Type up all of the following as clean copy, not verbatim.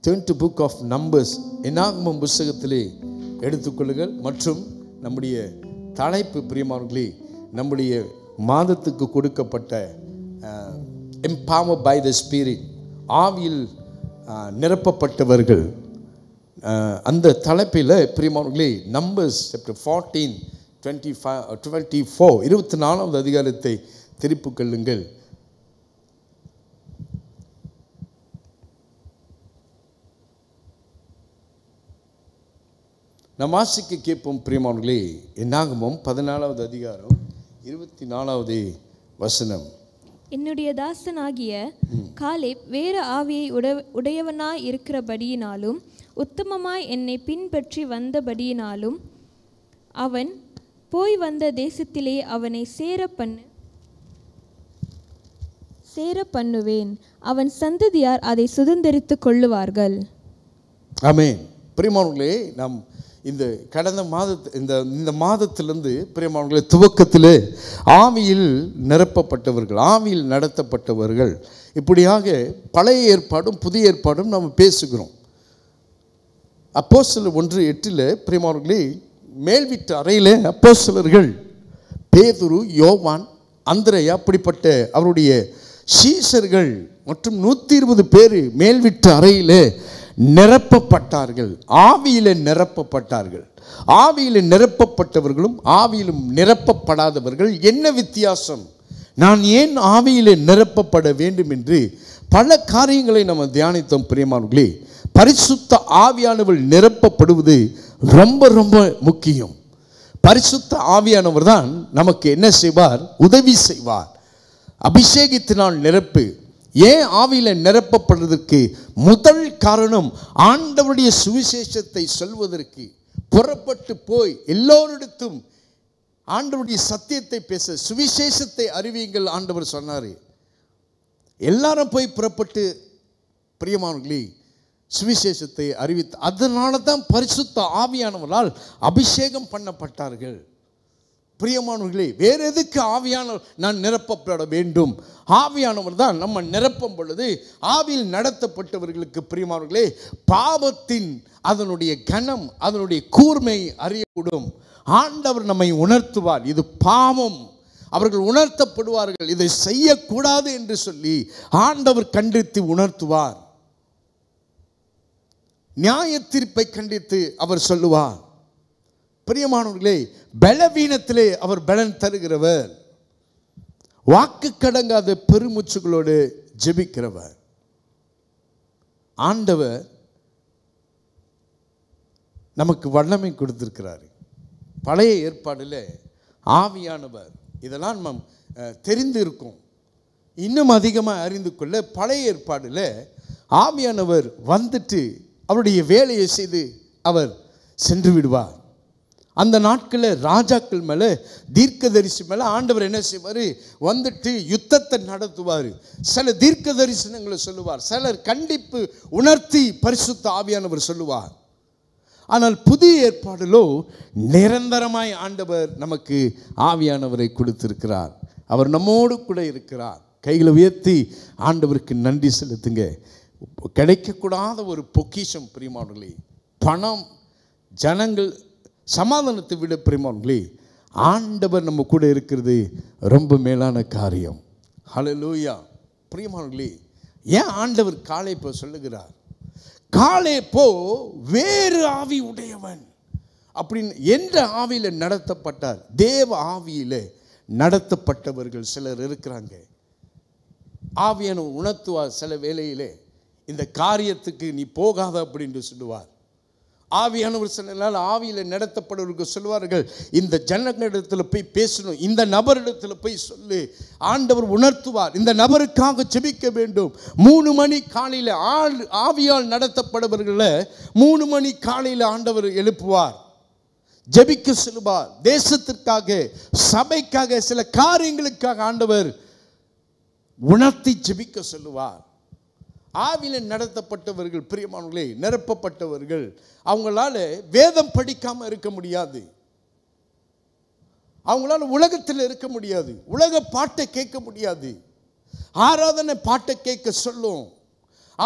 Turn to book of Numbers. என்னாகமம் புத்தகத்திலே எடுத்துக்கொள்ளுங்கள். மற்றும் நம்முடைய தலைப்பு பிரியமானவர்களே, நம்முடைய மாதத்துக்கு கொடுக்கப்பட்ட empowered by the Spirit, ஆவியில் நிரப்பப்பட்டவர்கள், அந்த தலைப்பில் பிரியமானவர்களே Numbers chapter 14, 24 24வது அதிகாரத்தை திருப்பிக் கொள்ளுங்கள். நாம் வாசிக்க கேட்போம் பிரியமானவர்களே. என்னாகமம் 14வது அதிகாரம் 24வது வசனம். என்னுடைய தாசனாகிய காலேப் வேறு ஆவியை உடையவனாய் இருக்கிறபடியினாலும் உத்தமமாய் என்னை பின்பற்றி வந்தபடியினாலும் அவன் போய் வந்த தேசத்திலே அவனை சேர பண்ணுவேன். அவன் சந்ததியார் அதை சுதந்தரித்து கொள்ளுவார்கள். ஆமென். பிரியமானவர்களே, நாம் இந்த கடந்த இந்த மாதத்திலிருந்து பிரியமானவர்களே துவக்கத்திலே ஆவியில் நிரப்பப்பட்டவர்கள், ஆவியில் நடத்தப்பட்டவர்கள், இப்படியாக பழைய ஏற்பாடும் புதிய ஏற்பாடும் நாம் பேசுகிறோம். அப்போஸ்தலர் 1:8 பிரியமானவர்களே, மேல்வீட்டு அறையிலே அப்போஸ்தலர்கள் பேதுரு, யோவான், அந்திரேயா, அப்படிப்பட்ட அவருடைய சீஷர்கள் மற்றும் 120 பேர் மேல்வீட்டு அறையிலே நிரப்பப்பட்டார்கள், ஆவியிலே நிரப்பப்பட்டார்கள். ஆவியிலே நிரப்பப்பட்டவர்களும் ஆவியிலும் நிரப்பப்படாதவர்கள் என்ன வித்தியாசம்? நான் ஏன் ஆவியிலே நிரப்பப்பட வேண்டும் என்று பல காரியங்களை நம்ம தியானித்தோம் பிரியமானவர்களே. பரிசுத்த ஆவியானவர் நிரப்பப்படுவது ரொம்ப ரொம்ப முக்கியம். பரிசுத்த ஆவியானவர் தான் நமக்கு என்ன செய்வார்? உதவி செய்வார். அபிஷேகத்தினால் நிரப்பு. ஏன் ஆவியில் நிரப்பப்படுவதற்கு முதல் காரணம், ஆண்டவருடைய சுவிசேஷத்தை சொல்வதற்கு புறப்பட்டு போய் எல்லோரிடத்தும் ஆண்டவருடைய சத்தியத்தை பேச, சுவிசேஷத்தை அறிவியுங்கள் ஆண்டவர் சொன்னார். எல்லாரும் போய் புறப்பட்டு பிரியமானவர்களே சுவிசேஷத்தை அறிவித்து, அதனால தான் பரிசுத்த ஆவியானவரால் அபிஷேகம் பண்ணப்பட்டார்கள். பிரியமானவர்களே, வேறு எதுக்கு ஆவியானவர் நான் நிரப்பப்பட வேண்டும்? ஆவியானவர் தான் நம்ம நிரப்பும் பொழுது ஆவியில் நடத்தப்பட்டவர்களுக்கு பிரியமானவர்களே பாவத்தின் அதனுடைய கனம், அதனுடைய கூர்மை அறியக்கூடும். ஆண்டவர் நம்மை உணர்த்துவார், இது பாவம். அவர்கள் உணர்த்தப்படுவார்கள், இதை செய்யக்கூடாது என்று சொல்லி ஆண்டவர் கண்டித்து உணர்த்துவார். நியாய தீர்ப்பை கண்டித்து அவர் சொல்லுவார். பிரியமானவர்களே, பலவீனத்திலே அவர் பலன் தருகிறவர், வாக்கு கடங்காத பெருமூச்சுகளோடு ஜெபிக்கிறவர். ஆண்டவர் நமக்கு வல்லமை கொடுத்திருக்கிறார். பழைய ஏற்பாடில் ஆவியானவர், இதெல்லாம் நாம் தெரிந்து இருக்கும். இன்னும் அதிகமாக அறிந்து கொள்ள பழைய ஏற்பாடில் ஆவியானவர் வந்துட்டு அவருடைய வேலையை செய்து அவர் சென்று விடுவார். அந்த நாட்களில் ராஜாக்கள் மேலே, தீர்க்கதரிசி மேலே ஆண்டவர் என்ன செய்வார்? வந்துட்டு யுத்தத்தை நடத்துவார். சில தீர்க்க தரிசனங்களை சொல்லுவார், சிலர் கண்டிப்பு உணர்த்தி பரிசுத்த ஆவியானவர் சொல்லுவார். ஆனால் புதிய ஏற்பாடிலோ நிரந்தரமாய் ஆண்டவர் நமக்கு ஆவியானவரை கொடுத்திருக்கிறார். அவர் நம்மோடு கூட இருக்கிறார். கைகளை உயர்த்தி ஆண்டவருக்கு நன்றி செலுத்துங்க. கிடைக்கக்கூடாத ஒரு பொக்கிஷம் பிரியமானவர்களே. பணம், ஜனங்கள், சமாதானத்தை விட பிரியமானவர்களே ஆண்டவர் நம்ம கூட இருக்கிறது ரொம்ப மேலான காரியம். ஹல்லேலூயா. பிரியமானவர்களே, ஏன் ஆண்டவர் காலேப்போ சொல்லுகிறார்? காலேப்போ வேறு ஆவி உடையவன் அப்படின்னு என்ற ஆவியில் நடத்தப்பட்டார். தேவ ஆவியில் நடத்தப்பட்டவர்கள் சிலர் இருக்கிறாங்க. ஆவியான உணர்த்துவார். சில வேளையிலே இந்த காரியத்துக்கு நீ போகாத அப்படின்னு சொல்லுவார். ஆவியானவர் சில நாள் ஆவியில் நடத்தப்படுவர்கள் சொல்வார்கள், இந்த ஜனங்களிடத்தில் போய் பேசணும், இந்த நபரிடத்தில் போய் சொல்லு. ஆண்டவர் உணர்த்துவார், இந்த நபருக்காக ஜெபிக்க வேண்டும். 3 மணி காலையில் ஆவியால் நடத்தப்படுவர்களை 3 மணி காலையில் ஆண்டவர் எழுப்புவார், ஜெபிக்க சொல்லுவார். தேசத்திற்காக, சபைக்காக, சில காரியங்களுக்காக ஆண்டவர் உணர்த்தி ஜெபிக்க சொல்லுவார். ஆவியில் நடத்தப்பட்டவர்கள் பிரியமானவர்களே, நிரப்பப்பட்டவர்கள், அவங்களால வேதம் படிக்காமல் இருக்க முடியாது. அவங்களால உலகத்தில் இருக்க முடியாது. உலக பாட்டை கேட்க முடியாது. ஆராதனை பாட்டை கேட்க சொல்லும்.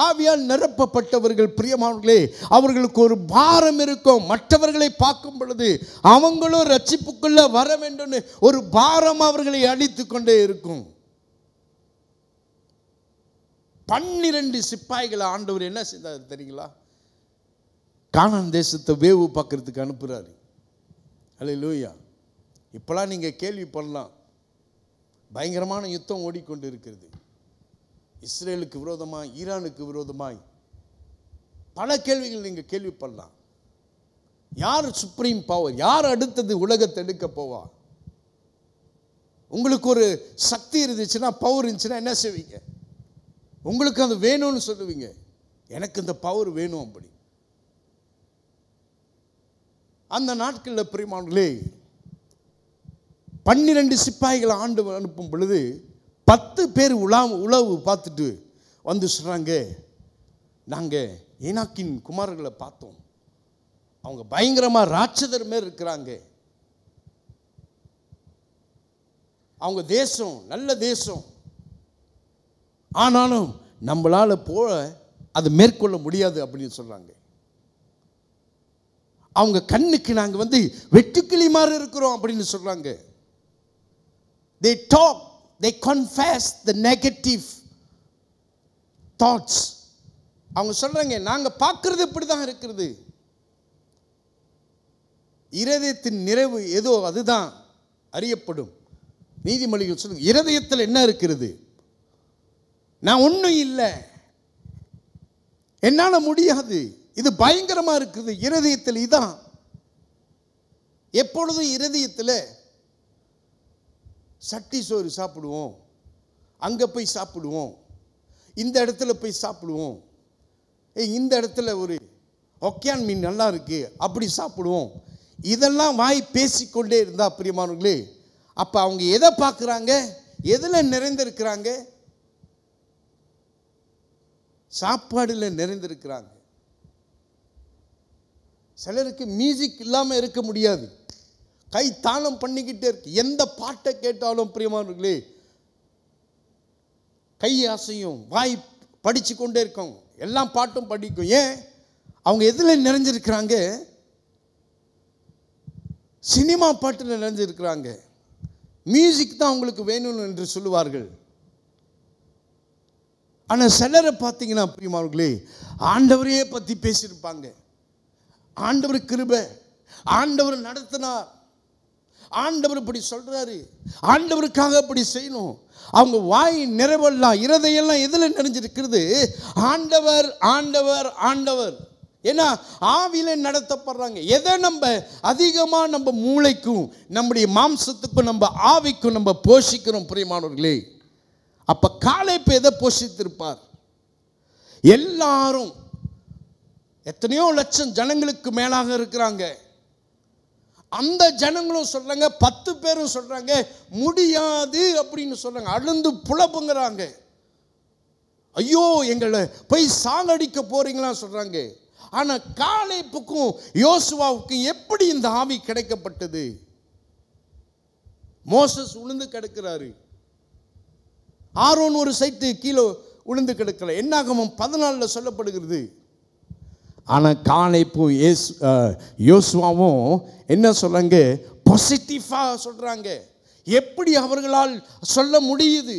ஆவியால் நிரப்பப்பட்டவர்கள் பிரியமானவர்களே, அவர்களுக்கு ஒரு பாரம் இருக்கும். மற்றவர்களை பார்க்கும் பொழுது அவங்களும் ரட்சிப்புக்குள்ள வர வேண்டும் ஒரு பாரம் அவர்களை அடித்து கொண்டே இருக்கும். 12 சிப்பாய்களை ஆண்டவர் என்ன செய்தார் தெரியுங்களா? கானான் தேசத்தை வேவு பார்க்கறதுக்கு அனுப்புறாரு. அல்லேலூயா. இப்பெல்லாம் நீங்க கேள்வி பண்ணலாம், பயங்கரமான யுத்தம் ஓடிக்கொண்டு இருக்கிறது. இஸ்ரேலுக்கு விரோதமாய், ஈரானுக்கு விரோதமாய் பல கேள்விகள் நீங்க கேள்வி பண்ணலாம். யார் சுப்ரீம் பவர்? யார் அடுத்தது உலகத்தை எடுக்க போவா? உங்களுக்கு ஒரு சக்தி இருந்துச்சுன்னா, பவர் இருந்துச்சுன்னா என்ன செய்வீங்க? உங்களுக்கு அது வேணும்னு சொல்லுவீங்க. எனக்கு இந்த பவர் வேணும் அப்படி. அந்த நாட்களில் பிரியமானவர்களே 12 சிப்பாய்களை ஆண்டவர் அனுப்பும் பொழுது 10 பேர் உளவு பார்த்துட்டு வந்து சொல்றாங்க, நாங்கள் ஏனாக்கின் குமாரர்களை பார்த்தோம், அவங்க பயங்கரமா ராட்சதர் மேல் இருக்கிறாங்க, அவங்க தேசம் நல்ல தேசம், ஆனாலும் நம்மளால போல அதை மேற்கொள்ள முடியாது அப்படின்னு சொல்றாங்க. அவங்க கண்ணுக்கு நாங்கள் வெட்டுக்கிளி மாதிரி இருக்கிறோம் அப்படின்னு சொல்றாங்க. They talk, they confess the negative thoughts. அவங்க சொல்றாங்க, நாங்க பார்க்கிறது இப்படிதான் இருக்கிறது, இருதயத்தின் நிறைவு ஏதோ அதுதான் அறியப்படும். நீதிமொழிகள் சொல்லுங்க, இருதயத்தில் என்ன இருக்கிறது? நான் ஒன்றும் இல்லை, என்னால் முடியாது, இது பயங்கரமா இருக்குது. இருதயத்தில் இதான். எப்பொழுதும் இருதயத்தில் சட்டி சோறு சாப்பிடுவோம், அங்கே போய் சாப்பிடுவோம், இந்த இடத்துல போய் சாப்பிடுவோம், இந்த இடத்துல ஒரு ஒக்கையான் மீன் நல்லா இருக்கு அப்படி சாப்பிடுவோம், இதெல்லாம் வாய் பேசிக்கொண்டே இருந்தா பிரியமானவர்களே, அப்போ அவங்க எதை பார்க்குறாங்க? எதில் நிறைந்திருக்கிறாங்க? சாப்பாடில் நிறைந்திருக்கிறாங்க. சிலருக்கு மியூசிக் இல்லாமல் இருக்க முடியாது, கை தாளம் பண்ணிக்கிட்டே இருக்கு. எந்த பாட்டை கேட்டாலும் பிரியமானவர்களே கை அசையும், வாய் படிச்சு கொண்டே இருக்கும், எல்லா பாட்டும் படிக்கும். ஏன்? அவங்க எதில் நிறைஞ்சிருக்கிறாங்க? சினிமா பாட்டில் நிறைஞ்சிருக்கிறாங்க. மியூசிக் தான் அவங்களுக்கு வேணும் என்று சொல்லுவார்கள். ஆனால் சிலரை பார்த்தீங்கன்னா பிரியமானவர்களே ஆண்டவரையே பற்றி பேசியிருப்பாங்க. ஆண்டவர் கிருபை, ஆண்டவர் நடத்தினார், ஆண்டவர் இப்படி சொல்றாரு, ஆண்டவருக்காக அப்படி செய்யணும். அவங்க வாய் நிறைவெல்லாம் இருதயெல்லாம் எதில் நிறைஞ்சிருக்கிறது? ஆண்டவர் ஆண்டவர் ஆண்டவர். ஏன்னா ஆவியில நடத்தப்படுறாங்க. எதை நம்ம அதிகமாக நம்ம மூளைக்கும் நம்முடைய மாம்சத்துக்கும் நம்ம ஆவிக்கும் நம்ம போஷிக்கிறோம் பிரியமானவர்களே. அப்ப காலேப் எதை போஷித்திருப்பார்? எல்லாரும் எத்தனையோ லட்சம் ஜனங்களுக்கு மேலாக இருக்கிறாங்க. அந்த ஜனங்களும் சொல்றாங்க, 10 பேரும் சொல்றாங்க முடியாது அப்படின்னு சொல்றாங்க, அழுந்து புலம்புங்கிறாங்க. ஐயோ எங்களை போய் சாகடிக்க போறீங்களா சொல்றாங்க. ஆனா காலேப்புக்கும் யோசுவாவுக்கும் எப்படி இந்த ஆவி கிடைக்கப்பட்டது? மோசஸ் உளுந்து கிடக்கிறாரு, ஆரோன் ஒரு சைட்டு கீழே உளுந்து கிடக்கல. என்னாகமம் 14 சொல்லப்படுகிறது. ஆனால் காலேப்பும் யோசுவாவும் என்ன சொல்றாங்க? பாசிட்டிவா சொல்றாங்க. எப்படி அவர்களால் சொல்ல முடியுது?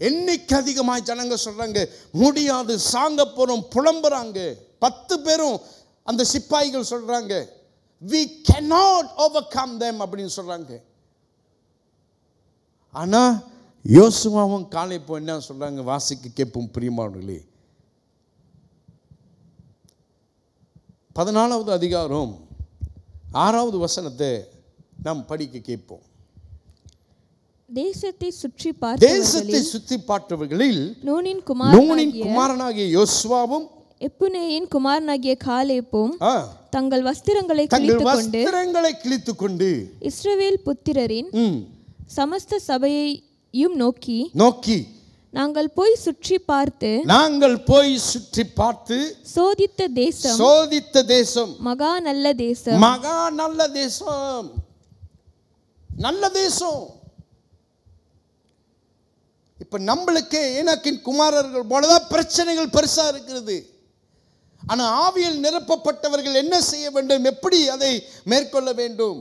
என்னைக்கு அதிகமாக ஜனங்க சொல்றாங்க முடியாது, சாங்க போறோம், புலம்புறாங்க. 10 பேரும் அந்த சிப்பாய்கள் சொல்றாங்க we cannot overcome them அப்படின்னு சொல்றாங்க. ஆனா யோசுவாவும் காலேப்பும் என்ன சொல்றாங்க? வாசிக்க கேட்போம் பிரியமானவர்களே. 14வது அதிகாரம் 6வது வசனத்தை நாம் படிக்க கேட்போம். தேசத்தை சுற்றி பார்த்தவர்களில் நூனின் குமாரனாகிய யோசுவாவும் எப்புனேயின் குமாரனாகிய காலேப்பும் தங்கள் வஸ்திரங்களை கிழித்துக்கொண்டு இஸ்ரவேல் புத்திரரின் சமஸ்த சபையையும் நோக்கி நாங்கள் போய் சுற்றி பார்த்து சோதித்த தேசம் மகா நல்ல தேசம், நல்ல தேசம். இப்போ நம்மளுக்கு ஏனாக்கின் குமாரர்கள் போலதான் பிரச்சனைகள் பெருசா இருக்கிறது. ஆனால் ஆவியில் நிரப்பப்பட்டவர்கள் என்ன செய்ய வேண்டும், எப்படி அதை மேற்கொள்ள வேண்டும்?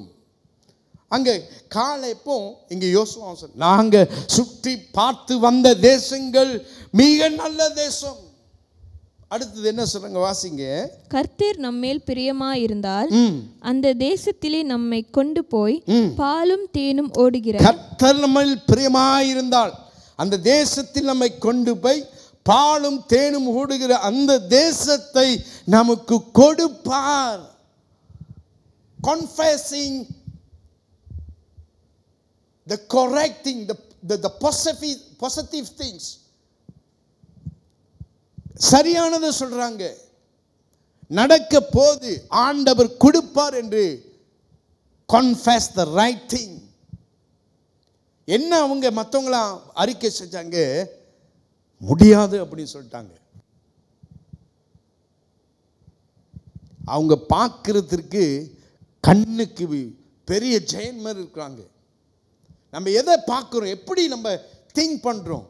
அங்கே காலேப்போ இங்கே யோசுவா சொன்னாங்க, நாங்கள் சுற்றி பார்த்து வந்த தேசங்கள் மிக நல்ல தேசம். அடுத்தது என்ன சொல்றாங்க, வாசிங்க. கர்த்தர் நம்மேல் பிரியமாயிருந்தால் அந்த தேசத்திலே நம்மை கொண்டு போய் பாலும் தேனும் ஓடுகிற, கர்த்தர் நம்மேல் பிரியமாயிருந்தால் அந்த தேசத்தில் நம்மை கொண்டு போய் பாலும் தேனும் ஓடுகிற அந்த தேசத்தை நமக்கு கொடுப்பார். Confessing the correcting the positive things, சரியானதை சொல்றாங்க. நடக்க போது ஆண்டவர் கொடுப்பார் என்று confess the right thing. என்ன அவங்க மற்றவங்களாம் அறிக்கை செஞ்சாங்க, முடியாது அப்படின்னு சொல்லிட்டாங்க. அவங்க பார்க்கறதுக்கு கண்ணுக்கு பெரிய ஜெயன் மாதிரி இருக்கிறாங்க. நம்ம எதை பார்க்குறோம், எப்படி நம்ம திங்க் பண்ணுறோம்,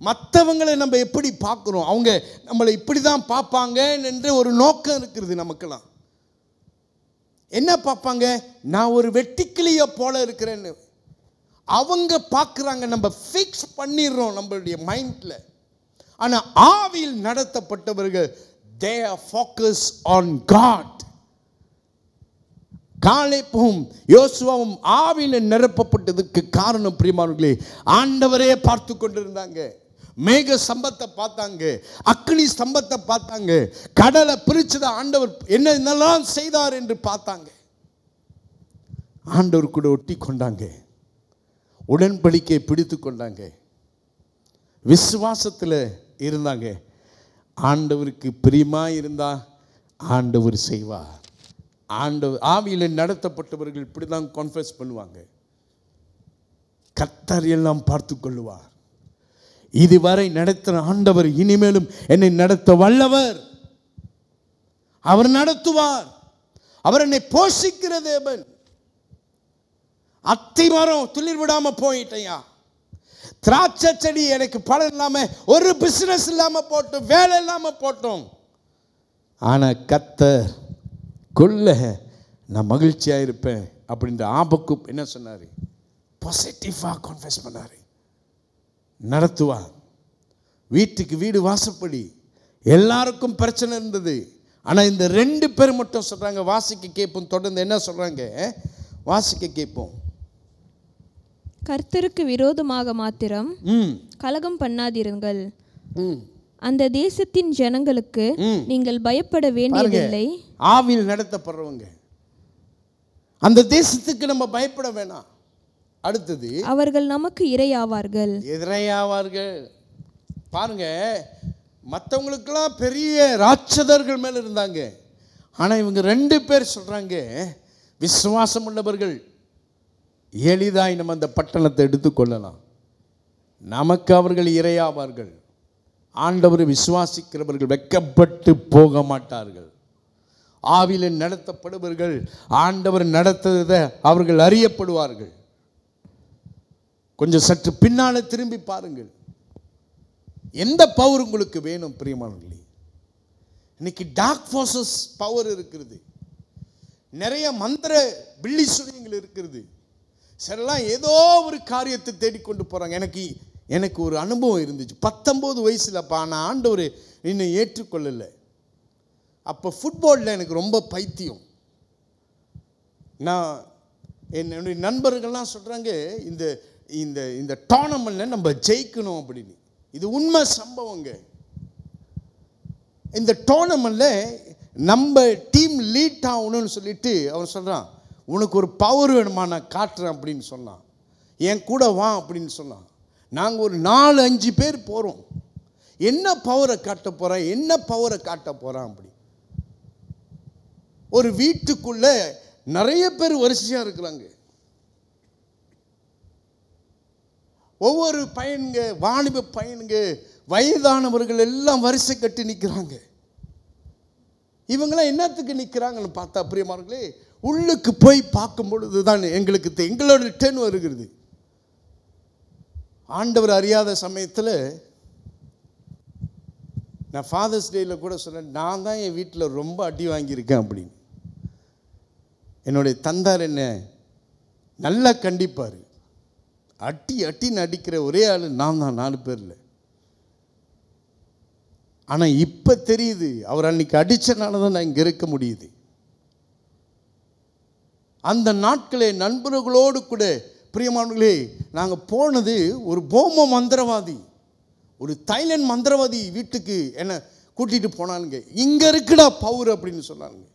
மற்றவங்களை நம்ம எப்படி பார்க்குறோம், அவங்க நம்மளை இப்படி தான் பார்ப்பாங்க என்ற ஒரு நோக்கம் இருக்கிறது நமக்கெல்லாம். என்ன பார்ப்பாங்க, நான் ஒரு வெட்டிக்கிளியை போல இருக்கிறேன்னு அவங்க பார்க்குறாங்க. நம்ம ஃபிக்ஸ் பண்ணிடுறோம் நம்மளுடைய மைண்டில். ஆனால் ஆவியில் நடத்தப்பட்டவர்கள் they are focused on God. காலேப்பும் யோசுவாவும் ஆவியில் நிரப்பப்பட்டதுக்கு காரணம் பிரியமானவர்களே, ஆண்டவரே பார்த்து கொண்டிருந்தாங்க. மேக ஸ்தம்பத்தை பார்த்தாங்க, அக்னி ஸ்தம்பத்தை பார்த்தாங்க, கடலை பிரிச்சத ஆண்டவர் என்னென்னலாம் செய்தார் என்று பார்த்தாங்க. ஆண்டவர் கூட ஒட்டி கொண்டாங்க, உடன்படிக்கை பிடித்து கொண்டாங்க, விசுவாசத்தில் இருந்தாங்க. ஆண்டவருக்கு பிரியமா இருந்தா ஆண்டவர் செய்வார். ஆண்டவர் ஆவியில் நடத்தப்பட்டவர்கள் இப்படி தான் கான்ஃபெஸ் பண்ணுவாங்க. கர்த்தர் எல்லாம் பார்த்து கொள்ளுவார். இதுவரை நடத்தின ஆண்டவர் இனிமேலும் என்னை நடத்த வல்லவர். அவர் நடத்துவார். அவர் என்னை போஷிக்கிற தேவன். அத்தி மரம் துளிர் விடாம போயிட்டையா, திராட்சை செடி எனக்கு பலன் இல்லாம, ஒரு பிசினஸ் இல்லாம போட்டோம், வேலை இல்லாம போட்டோம். ஆனா கர்த்தர் கொள்ள நான் மகிழ்ச்சியா இருப்பேன் அப்படின்ற ஆபக்குப் என்ன சொன்னாரு, பாசிட்டிவா கான்ஃபெஸ் பண்ணாரு. நடத்துவார். வீட்டுக்கு வீடு வாசப்படி எல்லாருக்கும் பிரச்சனை இருந்தது. ஆனா இந்த 2 பேர் மட்டும் சொல்றாங்க, வாசிக்க கேட்போம். தொடர்ந்து என்ன சொல்றாங்க, வாசிக்க கேட்போம். கர்த்தருக்கு விரோதமாக மாத்திரம் கலகம் பண்ணாதிருங்கள். அந்த தேசத்தின் ஜனங்களுக்கு நீங்கள் பயப்பட வேண்டியதில்லை. ஆவியில் நடத்தப்படுறவங்க அந்த தேசத்துக்கு நம்ம பயப்பட வேணாம். அடுத்தது, அவர்கள் நமக்கு இரையாவார்கள். இரையாவார்கள். பாருங்க, மற்றவங்களுக்கெல்லாம் பெரிய ராட்சதர்கள் மேல இருந்தாங்க. ஆனா இவங்க 2 பேர் சொல்றாங்க, விசுவாசம் உள்ளவர்கள் எளிதாய் நம்ம அந்த பட்டணத்தை எடுத்துக்கொள்ளலாம், நமக்கு அவர்கள் இரையாவார்கள். ஆண்டவரை விசுவாசிக்கிறவர்கள் வெட்கப்பட்டு போக மாட்டார்கள். ஆவியில் நடத்தப்படுபவர்கள் ஆண்டவர் நடத்ததை அவர்கள் அறியப்படுவார்கள். கொஞ்சம் சற்று பின்னால திரும்பி பாருங்கள், எந்த பவர் உங்களுக்கு வேணும் பிரியமானவர்களே? இன்னைக்கு டார்க் ஃபோர்ஸஸ் பவர் இருக்கிறது, நிறைய மந்திர பில்லி சுனியங்கள் இருக்கிறது. சிலலாம் ஏதோ ஒரு காரியத்தை தேடிக்கொண்டு போகிறாங்க. எனக்கு ஒரு அனுபவம் இருந்துச்சு. 19 வயசில் நான் ஆண்டவர் இன்னும் ஏற்றுக்கொள்ளலை. அப்போ ஃபுட்பாலில் எனக்கு ரொம்ப பைத்தியம். நான் என்னுடைய நண்பர்கள்லாம் சொல்கிறாங்க, இந்த இந்த இந்த டோர்னமெண்ட்டில் நம்ம ஜெயிக்கணும் அப்படின்னு. இது உண்மை சம்பவங்க. இந்த டோர்னமெண்ட்டில் நம்ம டீம் லீட் ஆகணும்னு சொல்லிட்டு அவன் சொல்கிறான், உனக்கு ஒரு பவர் வேணுமா, நான் காட்டுறேன் அப்படின்னு சொன்னான். என் கூட வா அப்படின்னு சொன்னான். நாங்கள் ஒரு 4-5 பேர் போகிறோம். என்ன பவரை காட்ட போகிறேன், என்ன பவரை காட்ட போகிறான் அப்படி. ஒரு வீட்டுக்குள்ளே நிறைய பேர் வரிசையாக இருக்கிறாங்க. ஒவ்வொரு பையனுங்க, வாலிப பையனுங்க, வயதானவர்கள் எல்லாம் வரிசை கட்டி நிற்கிறாங்க. இவங்களாம் என்னத்துக்கு நிற்கிறாங்கன்னு பார்த்தா பிரியமானவர்களே, உள்ளுக்கு போய் பார்க்கும் பொழுது தான் எங்களோட டென் வருகிறது. ஆண்டவர் அறியாத சமயத்தில் நான் ஃபாதர்ஸ் டேயில் கூட சொன்னேன், நான் தான் என் வீட்டில் ரொம்ப அடி வாங்கியிருக்கேன் அப்படின்னு. என்னுடைய தந்தார் என்ன நல்லா கண்டிப்பார். அட்டின்னு அடிக்கிற ஒரே ஆள் நான் தான் 4 பேரில். ஆனால் இப்போ தெரியுது, அவர் அன்னைக்கு அடித்தனால தான் நான் இங்கே இருக்க முடியுது. அந்த நாட்களே நண்பர்களோடு கூட பிரியமானவர்களே நாங்கள் போனது, ஒரு போம மந்திரவாதி, ஒரு தைலண்ட் மந்திரவாதி வீட்டுக்கு என்னை கூட்டிகிட்டு போனானுங்க. இங்கே இருக்குடா பவர் அப்படின்னு சொன்னானுங்க.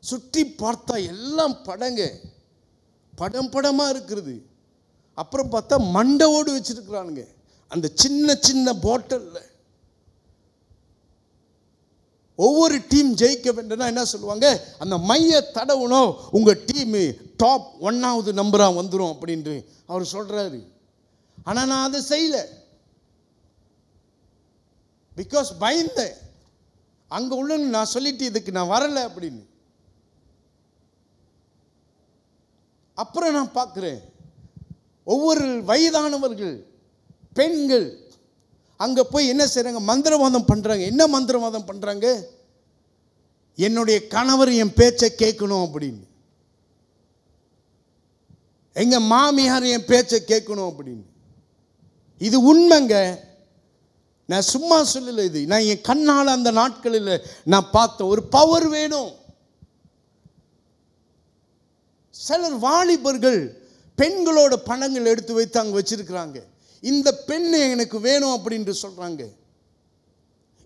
சுற்றி பார்த்தா எல்லாம் படங்க, படமாக இருக்கிறது. அப்புறம் பார்த்தா மண்டவோடு வச்சிருக்கிறானுங்க அந்த சின்ன சின்ன பாட்டிலில். ஒவ்வொரு டீம் ஜெயிக்க வேண்டும்னா என்ன சொல்லுவாங்க, அந்த மைய தடவுனோம் உங்கள் டீமு டாப் 1வது நம்பராக வந்துடும் அப்படின்ட்டு அவர் சொல்கிறாரு. ஆனால் நான் அதை செய்யலை. பிகாஸ் பயந்தேன். அங்கே உள்ள நான் சொல்லிட்டு இதுக்கு நான் வரலை அப்படின்னு. அப்புறம் நான் பார்க்குறேன், ஒவ்வொரு வயதானவர்கள் பெண்கள் அங்கே போய் என்ன செய்கிறாங்க, மந்திரவாதம் பண்ணுறாங்க. என்ன மந்திரவாதம் பண்ணுறாங்க, என்னுடைய கணவர் என் பேச்சை கேட்கணும் அப்படின்னு, எங்கள் மாமியார் என் பேச்சை கேட்கணும் அப்படின்னு. இது உண்மைங்க, நான் சும்மா சொல்லலை. இது நான் என் கண்ணால் அந்த நாட்களில் நான் பார்த்த ஒரு பவர் வேணும். சிலர் வாலிபர்கள் பெண்களோட பணங்கள் எடுத்து வைத்து அங்கே வச்சிருக்கிறாங்க. இந்த பெண் எனக்கு வேணும் அப்படின்னு சொல்றாங்க.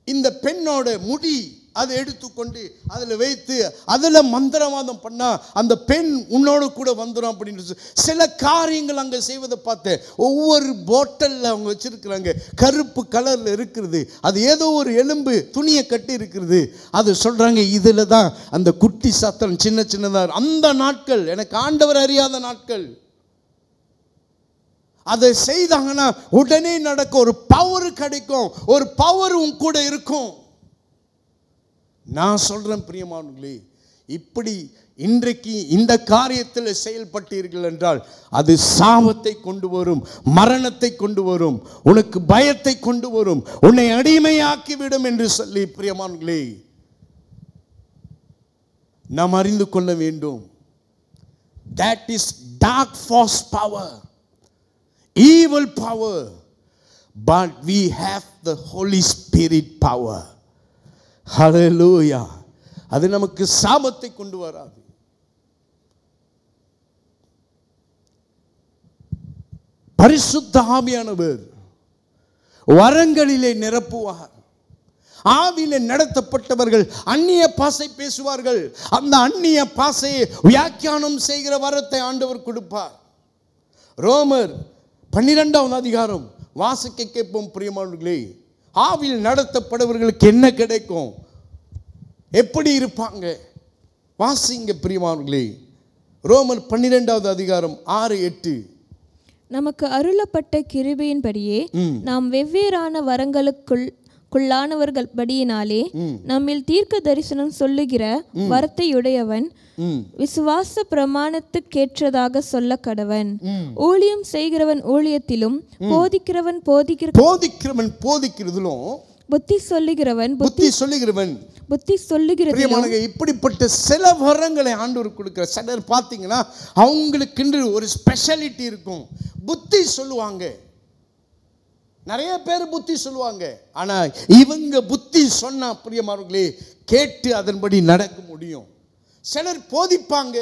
இந்த பெண்ணோட முடி அதை எடுத்துக்கொண்டு அதில் வைத்து அதில் மந்திரவாதம் பண்ணா அந்த பெண் உன்னோடு கூட வந்துடும் அப்படின்னு சில காரியங்கள் அங்கே செய்வதை பார்த்தேன். ஒவ்வொரு பாட்டிலில் அவங்க வச்சிருக்கிறாங்க, கருப்பு கலரில் இருக்கிறது. அது ஏதோ ஒரு எலும்பு துணியை கட்டி இருக்கிறது. அது சொல்றாங்க இதில் தான் அந்த குட்டி சத்தம் சின்ன சின்னதாக. அந்த நாட்கள் எனக்கு ஆண்டவர் அறியாத நாட்கள். அதை செய்தாங்கன்னா உடனே நடக்கும், ஒரு பவர் கிடைக்கும், ஒரு பவர் உன் கூட இருக்கும். நான் சொல்றேன் பிரியமானவர்களே, இப்படி இன்றைக்கு இந்த காரியத்தில் செயல்பட்டீர்கள் என்றால் அது சாபத்தை கொண்டு வரும், மரணத்தை கொண்டு வரும், உனக்கு பயத்தை கொண்டு வரும், உன்னை அடிமையாக்கிவிடும் என்று சொல்லி பிரியமானவர்களே நாம் அறிந்து கொள்ள வேண்டும். That is dark force power, evil power, but we have the Holy Spirit power. Hallelujah. அது நமக்கு சாபத்தை கொண்டு வராது. பரிசுத்த ஆவியானவர் வரங்களிலே நிரப்புவார். ஆவியிலே நடத்தப்பட்டவர்கள் அந்நிய பாஷை பேசுவார்கள். அந்த அந்நிய பாஷையை வியாக்கியானம் செய்கிற வரத்தை ஆண்டவர் கொடுப்பார். ரோமர் 12வது அதிகாரம் வாசிக்க கேட்போம் பிரியமானவர்களே. ஆவியில் நடத்தப்படுவர்களுக்கு என்ன கிடைக்கும், எப்படி இருப்பாங்க, வாசிங்க பிரியமானவர்களே. ரோமர் 12வது அதிகாரம் 6-8. நமக்கு அருளப்பட்ட கிருபையின்படியே நாம் வெவ்வேறான வரங்களுக்குள்ளானவர்கள் படியினாலே நம்மில் தீர்க்க தரிசனம் சொல்லுகிற வரத்தையுடையவன் விசுவாச பிரமாணத்துக்கேற்றதாக சொல்ல கடவன். ஊழியம் செய்கிறவன் ஊழியத்திலும் போதிக்கிறவன் போதிக்கிறதிலும் புத்தி சொல்லுகிறவன் இப்படிப்பட்ட சில வரங்களை ஆண்டவர் கொடுக்கிற. சிலர் பார்த்தீங்கன்னா அவங்களுக்கென்று ஒரு ஸ்பெஷாலிட்டி இருக்கும். புத்தி சொல்லுவாங்க, நிறைய பேர் புத்தி சொல்லுவாங்க. ஆனா இவங்க புத்தி சொன்னா பிரியமானவர்களே கேட்டு அதன்படி நடக்க முடியும். சிலர் போதிப்பாங்க,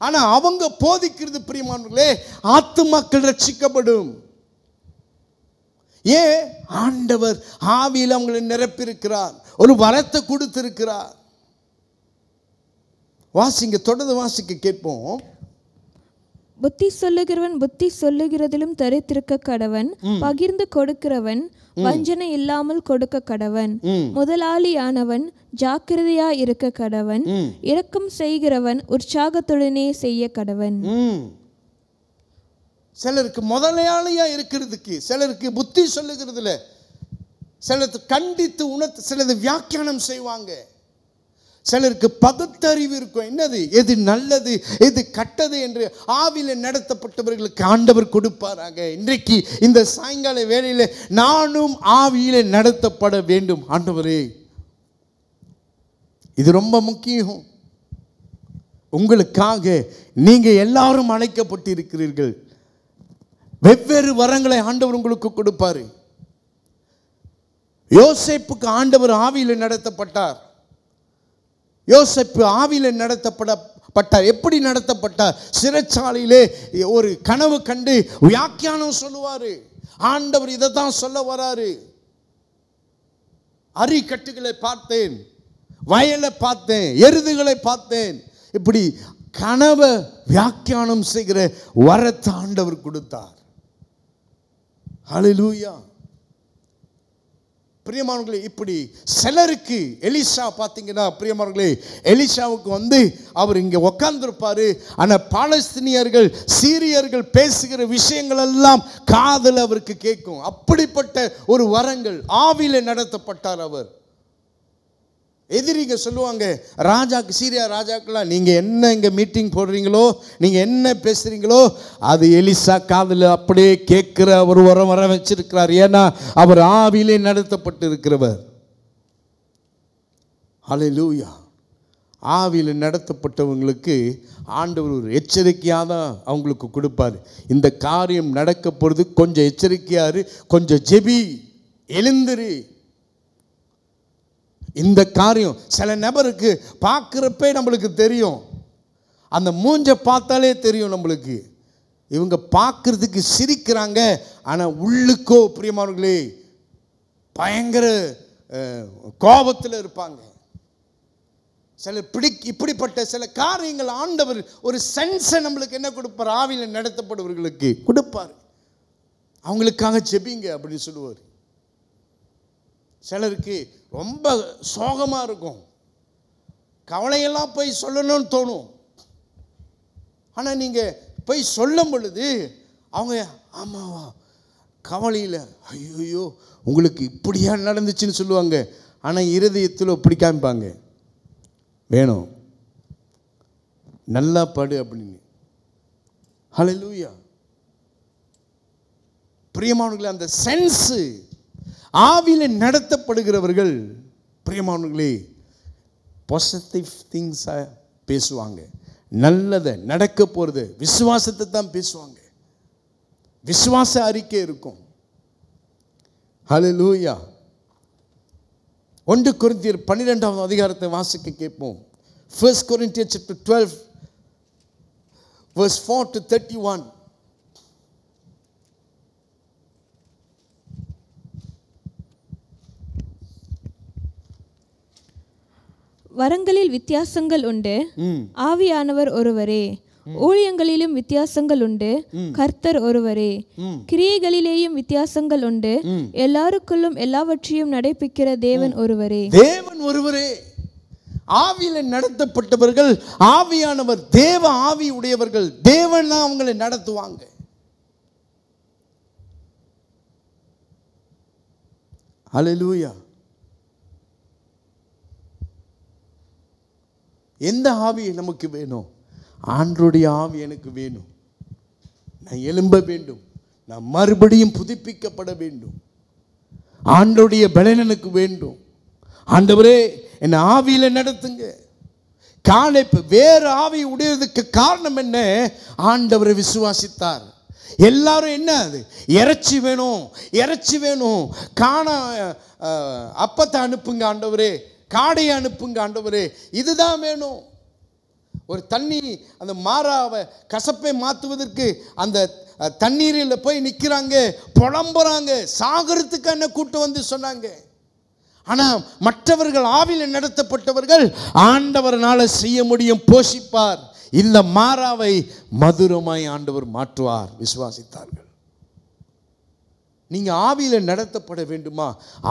ஆனா அவங்க போதிக்கிறது பிரியமானவர்களே ஆத்துமாக்கள் ரட்சிக்கப்படும். ஏன், ஆண்டவர் ஆவியில் அவங்களை நிரப்பியிருக்கிறார், ஒரு வரத்தை கொடுத்திருக்கிறார். வாசிங்க, தொடர்ந்து வாசிக்க கேட்போம். புத்தி சொல்லுகிறவன் புத்தி சொல்லுகிறதிலும் தரித்திருக்க கடவன். பகிர்ந்து கொடுக்கிறவன் வஞ்சனை இல்லாமல் கொடுக்க கடவன். முதலாளியானவன் ஜாக்கிரதையா இருக்க கடவன். இரக்கம் செய்கிறவன் உற்சாகத்துடனே செய்ய கடவன். சிலருக்கு முதலாளியா இருக்கிறதுக்கு, சிலருக்கு புத்தி சொல்லுகிறதுல, சிலருக்கு கண்டித்து உணர்த்து, சிலது வியாக்கியானம் செய்வாங்க, சிலருக்கு பகுத்தறிவு இருக்கும். என்னது எது நல்லது எது கெட்டது என்று ஆவியில நடத்தப்பட்டவர்களுக்கு ஆண்டவர் கொடுப்பாராக. இன்றைக்கு இந்த சாயங்கால வேளையில நானும் ஆவியில நடத்தப்பட வேண்டும். ஆண்டவரே, இது ரொம்ப முக்கியம். உங்களுக்காக நீங்க எல்லாரும் அழைக்கப்பட்டிருக்கிறீர்கள். வெவ்வேறு வரங்களை ஆண்டவர் உங்களுக்கு கொடுப்பாரு. யோசேப்புக்கு ஆண்டவர் ஆவியில நடத்தப்பட்டார். யோசேப்பு ஆவியில நடத்தப்பட்டார். எப்படி நடத்தப்பட்டார்? சிறைச்சாலையிலே ஒரு கனவு கண்டு வியாக்கியானம் சொல்லுவாரு. ஆண்டவர் இதை தான் சொல்ல வராரு. அரிக்கட்டுகளை பார்த்தேன், வயலை பார்த்தேன், எருதுகளை பார்த்தேன். இப்படி கனவை வியாக்கியானம் செய்கிற வரத்தை ஆண்டவர் கொடுத்தார். ஹல்லேலூயா. பிரியமானவர்களே, இப்படி சிலருக்கு எலிசா பார்த்தீங்கன்னா, பிரியமானவர்களே, எலிசாவுக்கு அவர் இங்கே உட்கார்ந்துருப்பாரு. ஆனால் பாலஸ்தீனியர்கள் சீரியர்கள் பேசுகிற விஷயங்கள் எல்லாம் காதில் அவருக்கு கேட்கும். அப்படிப்பட்ட ஒரு வரங்கள் ஆவியில நடத்தப்பட்டார் அவர். எதிரிங்க சொல்லுவாங்க ராஜாக்கு, சீரியா ராஜாக்கெல்லாம், நீங்கள் என்ன இங்கே மீட்டிங் போடுறீங்களோ, நீங்கள் என்ன பேசுகிறீங்களோ அது எலிசா காதில் அப்படியே கேட்குற ஒரு வர வச்சிருக்கிறார். ஏன்னா அவர் ஆவியிலே நடத்தப்பட்டு இருக்கிறவர். ஹல்லேலூயா. ஆவியில் நடத்தப்பட்டவங்களுக்கு ஆண்டவர் ஒரு எச்சரிக்கையாக தான் அவங்களுக்கு கொடுப்பார். இந்த காரியம் நடக்க போகிறது, கொஞ்சம் எச்சரிக்கையாரு, கொஞ்சம் ஜெபி, எழுந்திரு. இந்த காரியம் சில நபருக்கு பார்க்குறப்பே நம்மளுக்கு தெரியும். அந்த மூஞ்சை பார்த்தாலே தெரியும் நம்மளுக்கு. இவங்க பார்க்கறதுக்கு சிரிக்கிறாங்க, ஆனால் உள்ளுக்கோ பிரியமானவர்களே பயங்கர கோபத்தில் இருப்பாங்க. சில இப்படிப்பட்ட சில காரியங்கள் ஆண்டவர் ஒரு சென்ஸை நம்மளுக்கு என்ன கொடுப்பார்? ஆவியில் நடத்தப்படுவர்களுக்கு கொடுப்பார். அவங்களுக்காக ஜெபிங்க அப்படின்னு சொல்லுவார். சிலருக்கு ரொம்ப சோகமாக இருக்கும், கவலையெல்லாம் போய் சொல்லணும்னு தோணும். ஆனால் நீங்கள் போய் சொல்லும் பொழுது அவங்க ஆமாவா கவலையில் ஐயோ உங்களுக்கு இப்படியா நடந்துச்சுன்னு சொல்லுவாங்க. ஆனால் இருதயத்தில் இப்படி காமிப்பாங்க, வேணும் நல்லா படு அப்படின்னு. ஹல்லேலூயா. பிரியமானவர்களே, அந்த சென்ஸு ஆவியில நடத்தப்படுகிறவர்கள் பிரியமானவர்களே பாசிட்டிவ் திங்ஸை பேசுவாங்க. நல்லதை நடக்க போகிறது, விசுவாசத்தை தான் பேசுவாங்க. விசுவாச அறிக்கை இருக்கும். ஹல்லேலூயா. 1 கொரிந்தியர் 12ஆம் அதிகாரத்தை வாசிக்க கேட்போம். 1 Corinthians chapter 12 verse 4 to 31. வரங்களில் வித்தியாசங்கள் உண்டு, ஆவியானவர் ஒருவரே. ஊழியங்களிலும் வித்தியாசங்கள் உண்டு, கர்த்தர் ஒருவரே. கிரியைகளிலேயும் வித்தியாசங்கள் உண்டு, எல்லாருக்குள்ளும் எல்லாவற்றையும் நடைப்பிக்கிற தேவன் ஒருவரே. தேவன் ஒருவரே. ஆவியில நடத்தப்பட்டவர்கள், ஆவியானவர் தேவ ஆவி உடையவர்கள். தேவன் தான் அவங்களை நடத்துவாங்க. ஹல்லேலூயா. எந்த ஆவி நமக்கு வேணும்? ஆண்டவருடைய ஆவி எனக்கு வேணும். நான் எழும்ப வேண்டும், நான் மறுபடியும் புதுப்பிக்கப்பட வேண்டும். ஆண்டவருடைய பலன் எனக்கு வேண்டும். ஆண்டவரே என்னை ஆவியில நடத்துங்க. காலேப் வேறு ஆவி உடையதுக்கு காரணம் என்ன? ஆண்டவரை விசுவாசித்தார். எல்லாரும் என்ன, அது இறைச்சி வேணும், இறைச்சி வேணும், அப்பத்தை அனுப்புங்க ஆண்டவரே, காடையை அனுப்புங்க ஆண்டவரே, இதுதான் வேணும். ஒரு தண்ணி அந்த மாறாவை கசப்பை மாற்றுவதற்கு அந்த தண்ணீரில் போய் நிற்கிறாங்க, புலம்புறாங்க, சாகரத்துக்கு என்ன கூட்டு வந்து சொன்னாங்க. ஆனால் மற்றவர்கள் ஆவியில் நடத்தப்பட்டவர்கள் ஆண்டவர்னால செய்ய முடியும், போஷிப்பார். இந்த மாறாவை மதுரமாய் ஆண்டவர் மாற்றுவார். விசுவாசித்தார்கள். நீங்க ஆவியில நடத்தப்பட வேண்டுமா?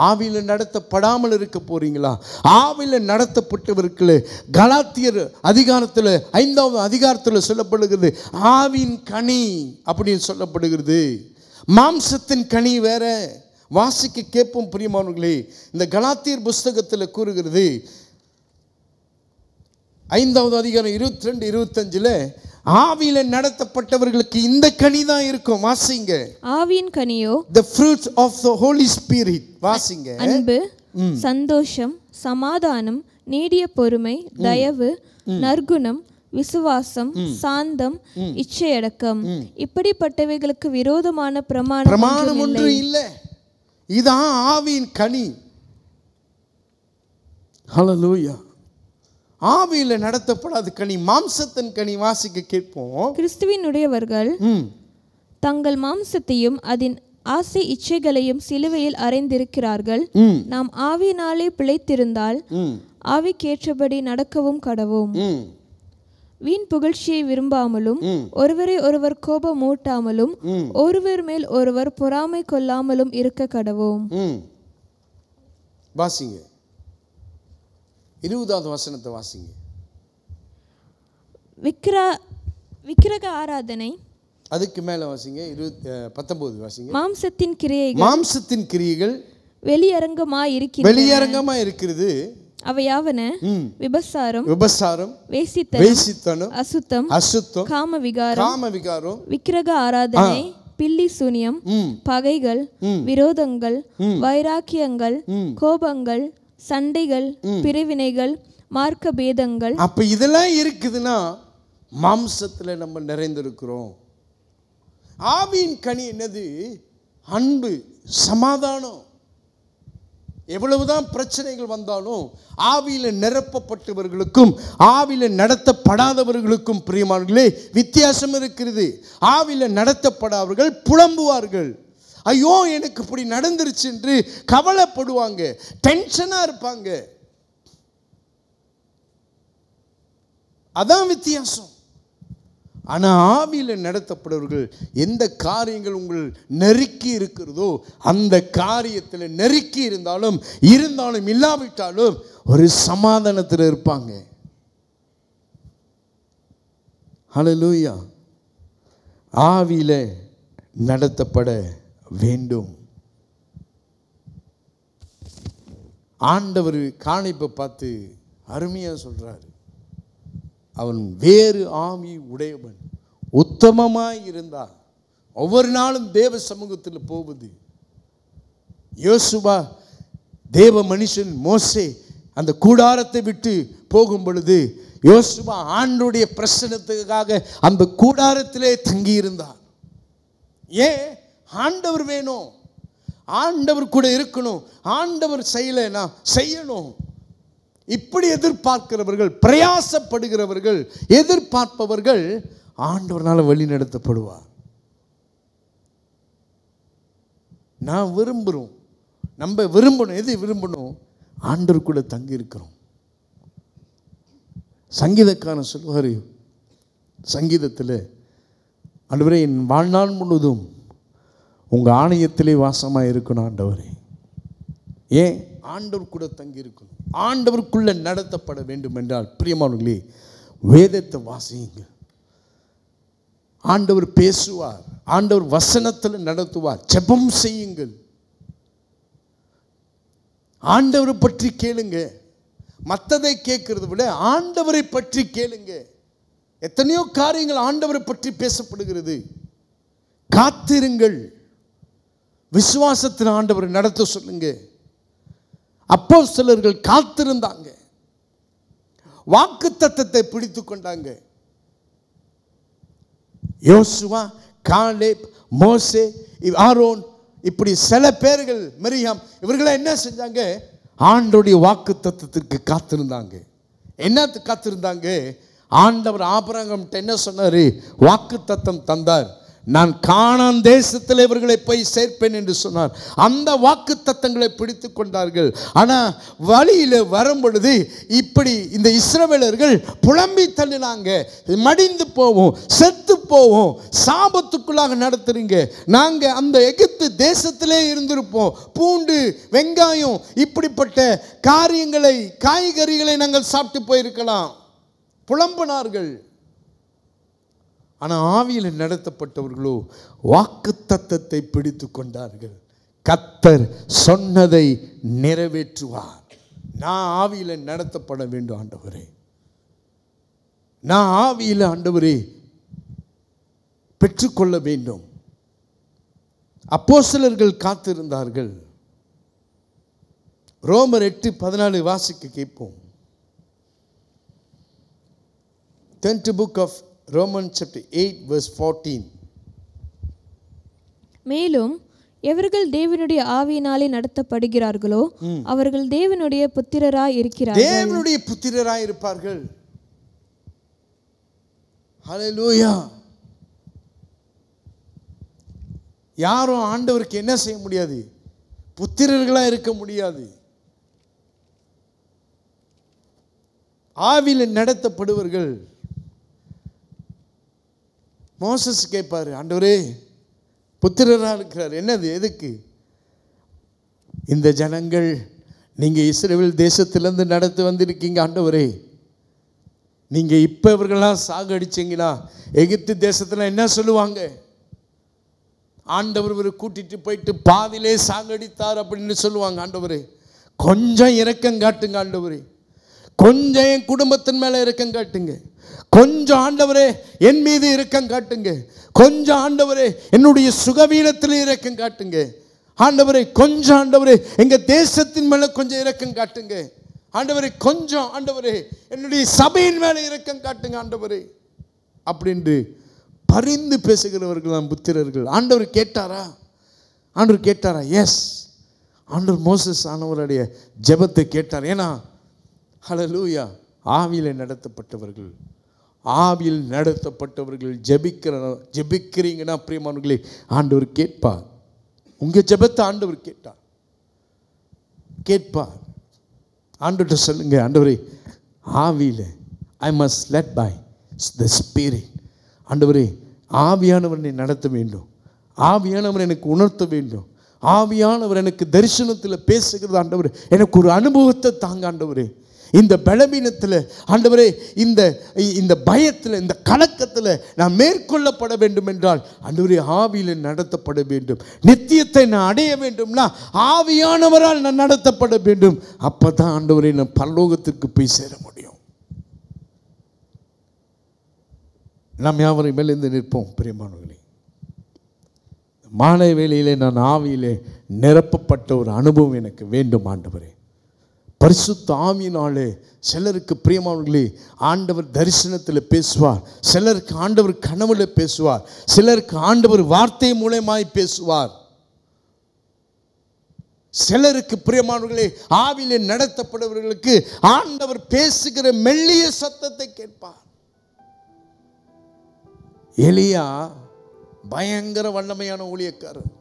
ஆவியில நடத்தப்படாமல் இருக்க போறீங்களா? ஆவியில நடத்தப்பட்டவர்களே கலாத்தியர் அதிகாரத்தில் 5ஆம் அதிகாரத்தில் சொல்லப்படுகிறது ஆவியின் கனி அப்படின்னு சொல்லப்படுகிறது. மாம்சத்தின் கனி வேற. வாசிக்க கேட்போம் பிரியமானவர்களே. இந்த கலாத்தியர் புஸ்தகத்தில் கூறுகிறது 5வது அதிகாரம் 22, 25 ஆவியில நடத்தப்பட்டவர்களுக்கு இந்த கனி தான் இருக்கும். வாசிங்க. ஆவியின் கனியோ the fruits of the Holy Spirit. வாசிங்க. அன்பு, சந்தோஷம், சமாதானம், நீடிய பொறுமை, தயவு, நற்குணம், விசுவாசம், சாந்தம், இச்சையடக்கம். இப்படிப்பட்டவைகளுக்கு விரோதமான பிரமாணம் ஒன்று இல்லை. இதான் ஆவியின் கனி. ஹல்லேலூயா. ஆவியில நடத்தப்படாத கனி மாம்சத்தின் கனி. வாசிக்க கேட்போம். கிறிஸ்துவினுடையவர்கள் தங்கள் மாம்சத்தையும் அதன் ஆசை இச்சைகளையும் சிலுவையில் அறைந்திருக்கிறார்கள். நாம் ஆவியினாலே பிழைத்திருந்தால் ஆவிக்கேற்றபடி நடக்கவும் கடவோம். வீண் புகழ்ச்சியை விரும்பாமலும் ஒருவரை ஒருவர் கோபம் மூட்டாமலும் ஒருவர் மேல் ஒருவர் பொறாமை கொள்ளாமலும் இருக்க கடவோம். வாசிங்க. 20வது வசனத்தை வாசிங்க. விக்கிரக ஆராதனை. அதுக்கு மேல வாசிங்க. 19 வாசிங்க. மாம்சத்தின் கிரியைகள் வெளியரங்கமாய் இருக்கிறது. அவையாவன விபசாரம், வேசித்தனம், அசுத்தம், காமவிகாரம், விக்கிரக ஆராதனை, பில்லி சூனியம், பகைகள், விரோதங்கள், வைராக்கியங்கள், கோபங்கள், சண்டைகள், பிரிவினைகள், மார்க்க பேதங்கள். அப்ப இதெல்லாம் இருக்குதுன்னா மாம்சத்துல நம்ம நிறைந்திருக்கிறோம். ஆவியின் கனி என்னது? அன்பு, சமாதானம். எவ்வளவுதான் பிரச்சனைகள் வந்தாலும் ஆவியில நிரப்பப்பட்டவர்களுக்கும் ஆவியில நடத்தப்படாதவர்களுக்கும் பிரியமானவர்களே வித்தியாசம் இருக்கிறது. ஆவியில நடத்தப்படாதவர்கள் புலம்புவார்கள். ஐயோ எனக்கு இப்படி நடந்துருச்சு என்று கவலைப்படுவாங்க, டென்ஷனா இருப்பாங்க. அதான் வித்தியாசம். ஆனா ஆவியில நடத்தப்படுவர்கள் எந்த காரியங்கள் உங்கள் நெருக்கி இருக்கிறதோ அந்த காரியத்தில் நெருக்கி இருந்தாலும் இல்லாவிட்டாலும் ஒரு சமாதானத்தில் இருப்பாங்க. ஹல்லேலூயா. ஆவியில நடத்தப்பட வேண்டும். ஆண்டவர் காணிப்பை பார்த்து அருமையா சொல்றாரு. அவன் வேறு ஆவி உடையவன், உத்தமமாய் இருந்தால் ஒவ்வொரு நாளும் தேவ சமூகத்தில் போவது. யோசுவா தேவ மனுஷன் மோசே அந்த கூடாரத்தை விட்டு போகும் பொழுது யோசுவா ஆண்டவருடைய பிரசன்னத்துக்காக அந்த கூடாரத்திலே தங்கி இருந்தார். ஏன்? ஆண்டவர் வேணும், ஆண்டவர் கூட இருக்கணும், ஆண்டவர் செய்யலைன்னா செய்யணும். இப்படி எதிர்பார்க்கிறவர்கள், பிரயாசப்படுகிறவர்கள், எதிர்பார்ப்பவர்கள் ஆண்டவரால் வழி நடத்தப்படுவார். நான் விரும்புகிறோம், நம்ம விரும்பணும். எது விரும்பணும்? ஆண்டவர் கூட தங்கி இருக்கிறோம். சங்கீதக்காரன் சொல்வார் சங்கீதத்தில், ஆண்டவரே என் வாழ்நாள் முழுவதும் உங்கள் ஆலயத்திலே வாசமாக இருக்கணும் ஆண்டவரே. ஏன்? ஆண்டவர் கூட தங்கி இருக்கணும், ஆண்டவருக்குள்ள நடத்தப்பட வேண்டும் என்றால் பிரியமானவர்களே வேதத்தை வாசியுங்கள். ஆண்டவர் பேசுவார், ஆண்டவர் வசனத்தில் நடத்துவார். ஜெபம் செய்யுங்கள், ஆண்டவரை பற்றி கேளுங்க. மற்றதை கேட்கறதை விட ஆண்டவரை பற்றி கேளுங்க. எத்தனையோ காரியங்கள் ஆண்டவரை பற்றி பேசப்படுகிறது. காத்திருங்கள், விசுவாசத்தின் ஆண்டவரை நடத்த சொல்லுங்க. அப்போஸ்தலர்கள் காத்திருந்தாங்க, வாக்குத்தத்தத்தை பிடித்து கொண்டாங்க. யோசுவா, காலேப், மோசே, ஆரோன், இப்படி சில பேர்கள், மிரியாம், இவர்கள் என்ன செஞ்சாங்க? ஆண்டவருடைய வாக்குத்தத்தத்திற்கு காத்திருந்தாங்க. என்னத்துக்கு காத்திருந்தாங்க? ஆண்டவர் ஆபிரகாம்கிட்ட என்ன சொன்னாரு? வாக்குத்தத்தம் தந்தார். நான் கானான் தேசத்தில் இவர்களை போய் சேர்ப்பேன் என்று சொன்னார். அந்த வாக்கு தத்தங்களை பிடித்து கொண்டார்கள். ஆனால் வழியில் வரும் பொழுது இப்படி இந்த இஸ்ரவேலர்கள் புலம்பி தள்ளினாங்க. மடிந்து போவோம், செத்து போவோம், சாபத்துக்குள்ளாக நடத்துறீங்க, நாங்கள் அந்த எகிப்து தேசத்திலே இருந்திருப்போம், பூண்டு வெங்காயம் இப்படிப்பட்ட காரியங்களை, காய்கறிகளை நாங்கள் சாப்பிட்டு போயிருக்கலாம், புலம்பினார்கள். ஆனால் ஆவியில் நடத்தப்பட்டவர்களோ வாக்குத்தத்தத்தை பிடித்து கொண்டார்கள். கர்த்தர் சொன்னதை நிறைவேற்றுவார். நான் ஆவியில் நடத்தப்பட வேண்டும் ஆண்டவரே. நான் ஆவியில் ஆண்டவரே பெற்றுக்கொள்ள வேண்டும். அப்போஸ்தலர்கள் காத்திருந்தார்கள். ரோமர் 8:14 வாசிக்க கேட்போம். Turn to book of Romans chapter 8 verse 14. மேலும் எவர்கள் தேவனுடைய ஆவியினாலே நடத்தப்படுகிறார்களோ அவர்கள் தேவனுடைய புத்திரராய் இருக்கிறார்கள். தேவனுடைய புத்திரராய் இருப்பார்கள். ஹல்லேலூயா. யாரும் ஆண்டவருக்கு என்ன செய்ய முடியாது? புத்திரர்களா இருக்க முடியாது. ஆவியில் நடத்தப்படுவர்கள். மோசஸ் கேட்பாரு, ஆண்டவரே புத்திரராக இருக்கிறார், என்னது எதுக்கு? இந்த ஜனங்கள் நீங்க இஸ்ரவேல் தேசத்திலிருந்து நடத்தி வந்திருக்கீங்க ஆண்டவரே, நீங்க இப்ப இவர்களாம் சாகடிச்சீங்களா எகிப்து தேசத்துல என்ன சொல்லுவாங்க? ஆண்டவர் இவரை கூட்டிட்டு போயிட்டு பாதிலே சாகடித்தார் அப்படின்னு சொல்லுவாங்க. ஆண்டவரே கொஞ்சம் இரக்கம் காட்டுங்க ஆண்டவரே, கொஞ்சம் என் குடும்பத்தின் மேல இரக்கம் காட்டுங்க, கொஞ்சம் ஆண்டவரே என் மீது இரக்கம் காட்டுங்க, கொஞ்சம் ஆண்டவரே என்னுடைய சுகவீனத்தில் இரக்கம் காட்டுங்க ஆண்டவரே, கொஞ்சம் ஆண்டவரே எங்க தேசத்தின் மேல கொஞ்சம் இரக்கம் காட்டுங்க ஆண்டவரே, கொஞ்சம் ஆண்டவரே என்னுடைய சபையின் மேல இரக்கம் காட்டுங்க ஆண்டவரே அப்படின்னு பரிந்து பேசுகிறவர்கள் தான் புத்திரர்கள். ஆண்டவர் கேட்டாரா? ஆண்டவர் கேட்டாரா? எஸ், ஆண்டவர் மோசஸ் ஆனவருடைய ஜெபத்தை கேட்டார். ஏன்னா ஹல்லேலூயா, ஆவியில் நடத்தப்பட்டவர்கள், ஆவியில் நடத்தப்பட்டவர்கள் ஜெபிக்கிறீங்கன்னா பிரியமானவர்களே ஆண்டவர் கேட்பார். உங்க ஜெபத்தை ஆண்டவர் கேட்பார். ஆண்டவர்கிட்ட சொல்லுங்க, ஆண்டவரே ஆவியில் I must led by the spirit. ஆண்டவரே ஆவியானவர் என்னை நடத்த வேண்டும், ஆவியானவர் எனக்கு உணர்த்த வேண்டும், ஆவியானவர் எனக்கு தரிசனத்தில் பேசுகிறது ஆண்டவரே, எனக்கு ஒரு அனுபவத்தை தாங்க ஆண்டவரே. இந்த பலவீனத்தில் ஆண்டவரே, இந்த பயத்தில், இந்த கலக்கத்தில் நான் மேற்கொள்ளப்பட வேண்டும் என்றால் ஆண்டவரே ஆவியில் நடத்தப்பட வேண்டும். நித்தியத்தை நான் அடைய வேண்டும்னா ஆவியானவரால் நான் நடத்தப்பட வேண்டும். அப்பதான் ஆண்டவரே நான் பரலோகத்திற்கு போய் சேர முடியும். நாம் யாவரையும் மேலிருந்து நிற்போம். பிரியமானவர்களே, மாலை வேளையிலே நான் ஆவியிலே நிரப்பப்பட்ட ஒரு அனுபவம் எனக்கு வேண்டும் ஆண்டவரே. பரிசுத்த ஆவியினாலே சிலருக்கு பிரியமானவர்களே ஆண்டவர் தரிசனத்தில் பேசுவார், சிலருக்கு ஆண்டவர் கனவுல பேசுவார், சிலருக்கு ஆண்டவர் வார்த்தை மூலமாய் பேசுவார், சிலருக்கு பிரியமானவர்களே ஆவியிலே நடத்தப்படுபவர்களுக்கு ஆண்டவர் பேசுகிற மெல்லிய சத்தத்தை கேட்பார். எலியா பயங்கர வல்லமையான ஊழியக்காரர்.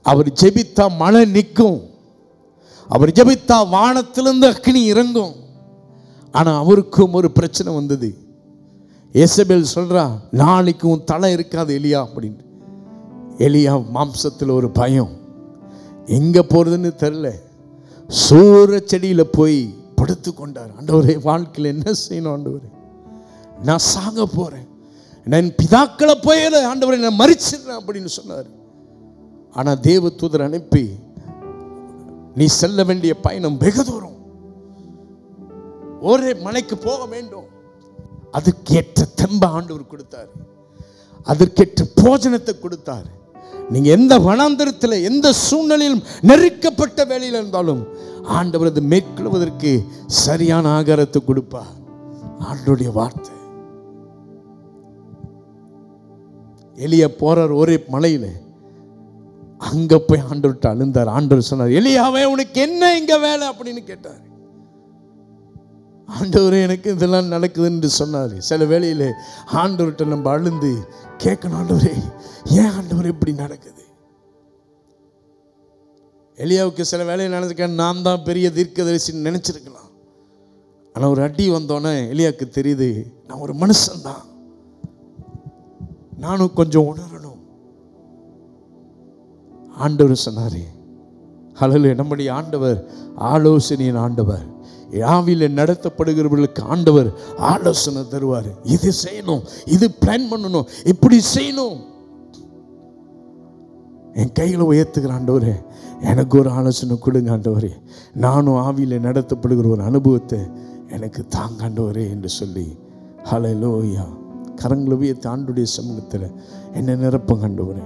அவர் ஜெபித்தா மழை நிற்கும், அவர் ஜெபித்தா வானத்திலிருந்து அக்கினி இறங்கும். ஆனா அவருக்கும் ஒரு பிரச்சனை வந்தது. ஏசபேல் சொல்றா, நாளைக்கு உன் தலை இருக்காது எலியா அப்படின்னு. எலியா மாம்சத்தில் ஒரு பயம், எங்க போறதுன்னு தெரியல. சூர செடியில போய் படுத்து கொண்டார். ஆண்டவரே வாழ்க்கையில் என்ன செய்யணும் ஆண்டவரே, நான் சாக போறேன், நான் பிதாக்களை போயிட ஆண்டவரை நான் மரிச்சிடுறேன் அப்படின்னு சொன்னார். ஆனா தேவ தூதர் அனுப்பி, நீ செல்ல வேண்டிய பயணம் வெகு தூரம், ஒரே மலைக்கு போக வேண்டும். அதுக்கேற்ற தெம்ப ஆண்டவர் கொடுத்தார், அதற்கேற்ற போஜனத்தை கொடுத்தார். நீங்க எந்த வனாந்தரத்தில் எந்த சூழ்நிலையிலும் நெருக்கப்பட்ட வேலையில் இருந்தாலும் ஆண்டவர் அதை மேற்கொள்வதற்கு சரியான ஆகாரத்தை கொடுப்பார். ஆண்டவருடைய வார்த்தை. எலியா போறார் ஒரே மலையில, அங்க போய் ஆண்டவர்கிட்ட அழுந்தார். ஆண்டவர் சொன்னார், எலியாவே உனக்கு என்ன இங்க வேலை அப்படின்னு கேட்டார். ஆண்டவரே எனக்கு இதெல்லாம் நடக்குதுன்னு சொன்னார். சில வேளையில ஆண்டவர்கிட்ட நம்ம அழுந்து கேட்கணும், ஆண்டவரே ஏன் ஆண்டவர் இப்படி நடக்குது? எலியாவுக்கு சில வேலையை நினைச்சுக்க, நான் தான் பெரிய தீர்க்கதரிசின்னு நினைச்சிருக்கலாம். ஆனா ஒரு அடி வந்தோன்னே எலியாவுக்கு தெரியுது, நான் ஒரு மனுஷன்தான், நானும் கொஞ்சம் உணரணும். ஆண்டவர் சொன்னாரே, ஹல்லேலூயா, நம்முடைய ஆண்டவர் ஆலோசனையின் ஆண்டவர். ஆவியில் நடத்தப்படுகிறவர்களுக்கு ஆண்டவர் ஆலோசனை தருவார். இது செய்யணும், இது பிளான் பண்ணணும், இப்படி செய்யணும். என் கையில் உயர்த்துகிற ஆண்டவரே, எனக்கு ஒரு ஆலோசனை கொடுங்க ஆண்டவரே, நானும் ஆவியில் நடத்தப்படுகிற ஒரு அனுபவத்தை எனக்கு தாங்க ஆண்டவரே என்று சொல்லி ஹல்லேலூயா. கரங்களை உயர்த்தி ஆண்டவருடைய சமூகத்தில் என்ன நிரப்பம் ஆண்டவரே.